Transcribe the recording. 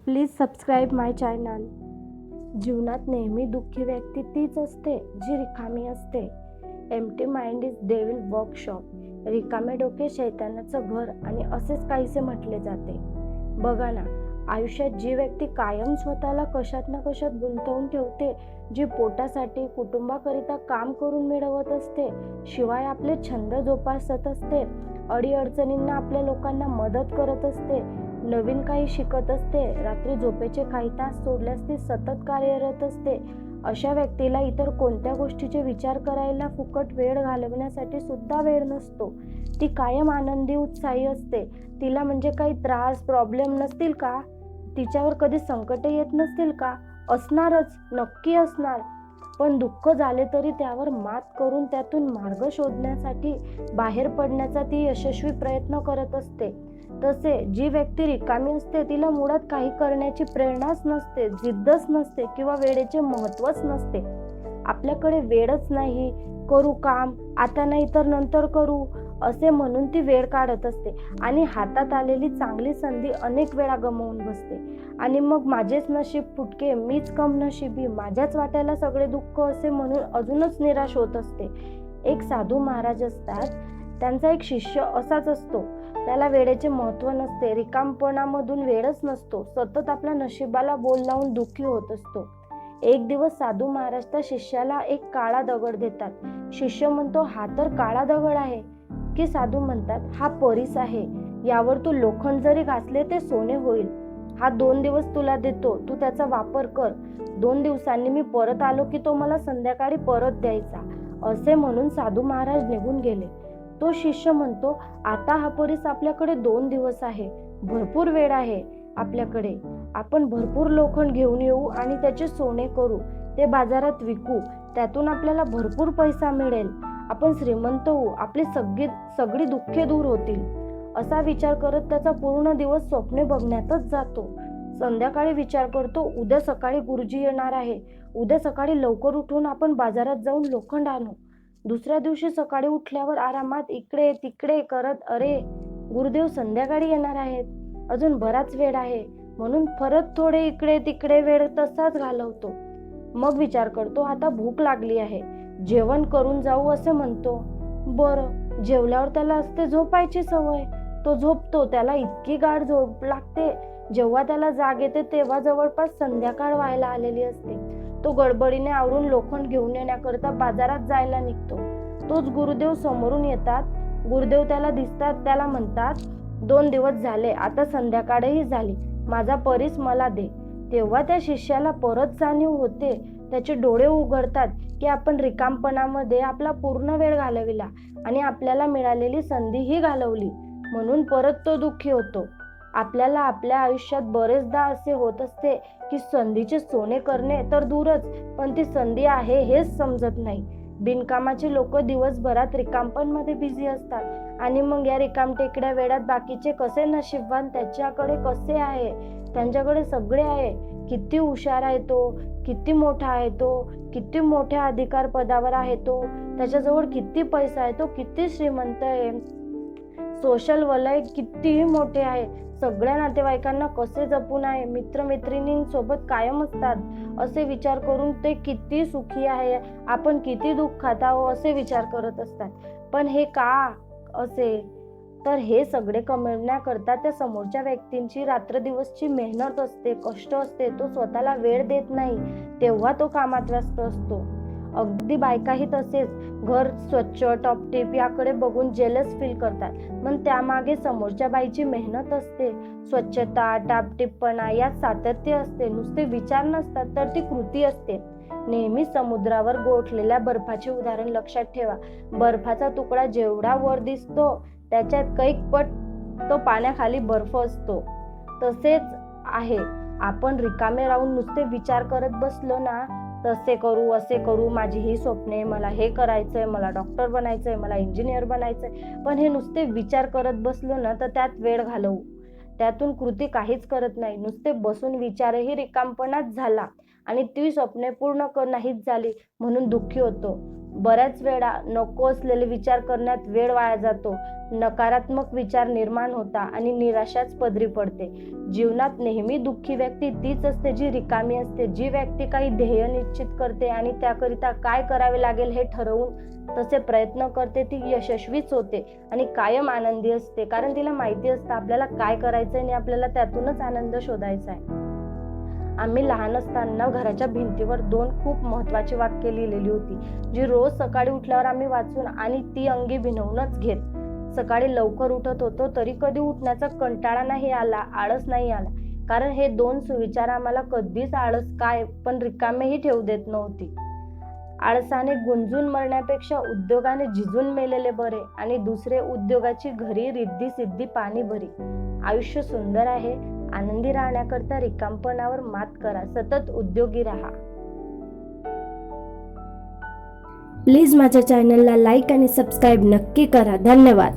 Please subscribe my channel. जीवनात नेहमी दुःखी व्यक्ती तीच असते जी रिकामी असते. Empty mind is devil workshop. रिकामे डोके शैतानाचं घर आणि असेच काहीसे म्हटले जाते. बघा ना, आयुष्यात जी व्यक्ती कायम स्वतःला कशात ना कशात गुंतवून ठेवते, जी पोटासाठी कुटुंबाकरिता काम करून मिळवत असते, शिवाय आपले छंद जोपासत असते, अडीअडचणींना आपल्या लोकांना मदत करत असते, नवीन काही शिकत असते, रात्री झोपेचे काही तास सोडल्यास ती सतत कार्यरत असते, अशा व्यक्तीला इतर कोणत्या गोष्टीचे विचार करायला, फुकट वेळ घालवण्यासाठी सुद्धा वेळ नसतो. ती कायम आनंदी उत्साही असते. तिला म्हणजे काही त्रास प्रॉब्लेम नसतील का? तिच्यावर कधी संकट येत नसतील का? असणारच, नक्की असणार. पण दुःख झाले तरी त्यावर मात करून त्यातून मार्ग शोधण्यासाठी बाहेर पडण्याचा ती यशस्वी प्रयत्न करत असते. तसे जी व्यक्ती रिकामी असते तिला मुळात काही करण्याची प्रेरणाच नसते, जिद्दच नसते किंवा वेळेचे महत्त्वच नसते. आपल्याकडे वेळच नाही, करू काम, आता नाही तर नंतर करू असे म्हणून ती वेळ काढत असते आणि हातात आलेली चांगली संधी अनेक वेळा गमावून बसते. आणि मग माझेच नशीब फुटके, मीच कमनशिबी, माझ्याच वाट्याला सगळे दुःख असे म्हणून अजूनच निराश होत असते. एक साधू महाराज असतात. त्यांचा एक शिष्य असाच असतो. त्याला वेळेचे महत्त्व नसते, रिकामपणामधून वेळच नसतो, सतत आपल्या नशिबाला बोल लावून दुःखी होत असतो. एक दिवस साधू महाराज त्या शिष्याला एक काळा दगड देतात. शिष्य म्हणतो, हा तर काळा दगड आहे. की साधू म्हणतात, हा परीस आहे, यावर तू लोखंड जरी घासले ते सोने होईल. हा 2 दिवस तुला देतो, तू त्याचा वापर कर. 2 दिवसांनी मी परत आलो की तो मला संध्याकाळी परत द्यायचा. असे म्हणून साधू महाराज निघून गेले. तो शिष्य म्हणतो, आता हा परीस आपल्याकडे 2 दिवस आहे, भरपूर वेळ आहे आपल्याकडे. आपण भरपूर लोखंड घेऊन येऊ आणि त्याचे सोने करू, ते बाजारात विकू, त्यातून आपल्याला भरपूर पैसा मिळेल, आपण श्रीमंत होऊ, आपली सगळी दुःखे दूर होतील. असा विचार करत त्याचा पूर्ण दिवस स्वप्ने बघण्यातच जातो. संध्याकाळी विचार करतो, उद्या सकाळी गुरुजी येणार आहे, उद्या सकाळी लवकर उठून आपण बाजारात जाऊन लोखंड आणू. दुसऱ्या दिवशी सकाळी उठल्यावर आरामात इकडे तिकडे करत, अरे गुरुदेव संध्याकाळी येणार आहेत, अजून बराच वेळ आहे, म्हणून परत थोडे इकडे तिकडे वेळ तसाच घालवतो. मग विचार करतो, आता भूक लागली आहे, जेवण करून जाऊ असे म्हणतो. बरं, जेवल्यावर त्याला असते झोपायची सवय. तो झोपतो. त्याला इतकी गाढ झोप लागते, जेव्हा त्याला जाग येते तेव्हा जवळपास संध्याकाळ व्हायला आलेली असते. तो गडबडीने आवरून लोखंड घेऊन येण्याकरता बाजारात जायला निघतो. तोच गुरुदेव समोरून येतात. गुरुदेव त्याला दिसतात. त्याला म्हणतात, 2 दिवस झाले, आता संध्याकाळही झाली, माझा परीस मला दे. तेव्हा त्या शिष्याला परत जाणीव होते. त्याचे डोळे उघडतात की आपण रिकामपणामध्ये आपला पूर्ण वेळ घालविला आणि आपल्याला मिळालेली संधीही घालवली, म्हणून परत तो दुःखी होतो. आपल्याला आपल्या आयुष्यात बरेचदा असे होत असते की संधीचे सोने करणे तर दूरच, पण ती संधी आहे हेच समजत नाही. बिनकामाचे लोक दिवसभरात रिकामपणामध्ये बिझी असतात आणि मग या रिकामटेकड्या वेळात बाकीचे कसे नशीबवान, त्याच्याकडे कसे आहे, त्यांच्याकडे सगळे आहे, किती हुशार आहे तो, किती मोठा आहे तो, किती मोठ्या अधिकार पदावर आहे तो, त्याच्याजवळ किती पैसा आहे, तो किती श्रीमंत आहे, सोशल वलय किती मोठे आहे, सगळ्या नातेवाईकांना कसे जपून आहे, मित्रमैत्रिणींसोबत कायम असतात, असे विचार करून ते किती सुखी आहे, आपण किती दुःखात आहोत असे विचार करत असतात. पण हे का असे? तर हे सगळे कमवण्याकरता त्या समोरच्या व्यक्तींची रात्रदिवसची मेहनत असते, कष्ट असते. तो स्वतःला वेळ देत नाही, तेव्हा तो कामात व्यस्त असतो. अगदी बायकाही तसेच. घर स्वच्छ टॉपटीप याकडे बघून जेलस फील करतात, पण त्यामागे समोरच्या बाईची मेहनत असते. स्वच्छता, टापटीपपणा यात सातत्य असते. नुसते विचार नसतात तर ती कृती असते. नेहमी समुद्रावर गोठलेल्या बर्फाचे उदाहरण लक्षात ठेवा. बर्फाचा तुकडा जेवढा वर दिसतो त्याच्यात कैक पट तो पाण्याखाली बर्फ असतो. तसेच आहे, आपण रिकामे राहून नुसते विचार करत बसलो ना, तसे करू असे करू, माझी ही स्वप्ने, मला हे करायचंय, मला डॉक्टर बनायचंय, मला इंजिनियर बनायचंय, पण हे नुसते विचार करत बसलो ना तर त्यात वेळ घालवू, त्यातून कृती काहीच करत नाही. नुसते बसून विचारही रिकामपणाच झाला आणि ती स्वप्ने पूर्ण नाहीच झाली म्हणून दुःखी होतो. बऱ्याच वेळा नको असलेले विचार करण्यात वेळ वाया जातो, नकारात्मक विचार निर्माण होता आणि निराशाच पदरी पडते. जीवनात नेहमी दुःखी व्यक्ती तीच असते जी रिकामी असते. जी व्यक्ती काही ध्येय निश्चित करते आणि त्याकरिता काय करावे लागेल हे ठरवून तसे प्रयत्न करते, ती यशस्वीच होते आणि कायम आनंदी असते, कारण तिला माहिती असतं आपल्याला काय करायचंय आणि आपल्याला त्यातूनच आनंद शोधायचा आहे. आम्ही लहान असताना घराच्या भिंतीवर 2 खूप महत्वाची वाक्य लिहिलेली होती, जी रोज सकाळी उठल्यावर आम्ही वाचून आणि ती अंगी भिनवूनच घेत. सकाळी लवकर उठत होतो तरी कधी उठण्याचा कंटाळा नाही आला, आळस नाही आला, कारण हे 2 सुविचार आम्हाला कधीच आळस काय पण रिकामेही ठेवू देत नव्हती. आळसाने गुंजून मरण्यापेक्षा उद्योगाने झिजून मेलेले बरे, आणि दुसरे, उद्योगाची घरी रिद्धी सिद्धी पाणी भरी. आयुष्य सुंदर आहे. आनंदी राहण्याकरता रिकामपणावर मात करा, सतत उद्योगी राहा. प्लीज माझ्या चॅनलला लाईक आणि सबस्क्राईब नक्की करा. धन्यवाद.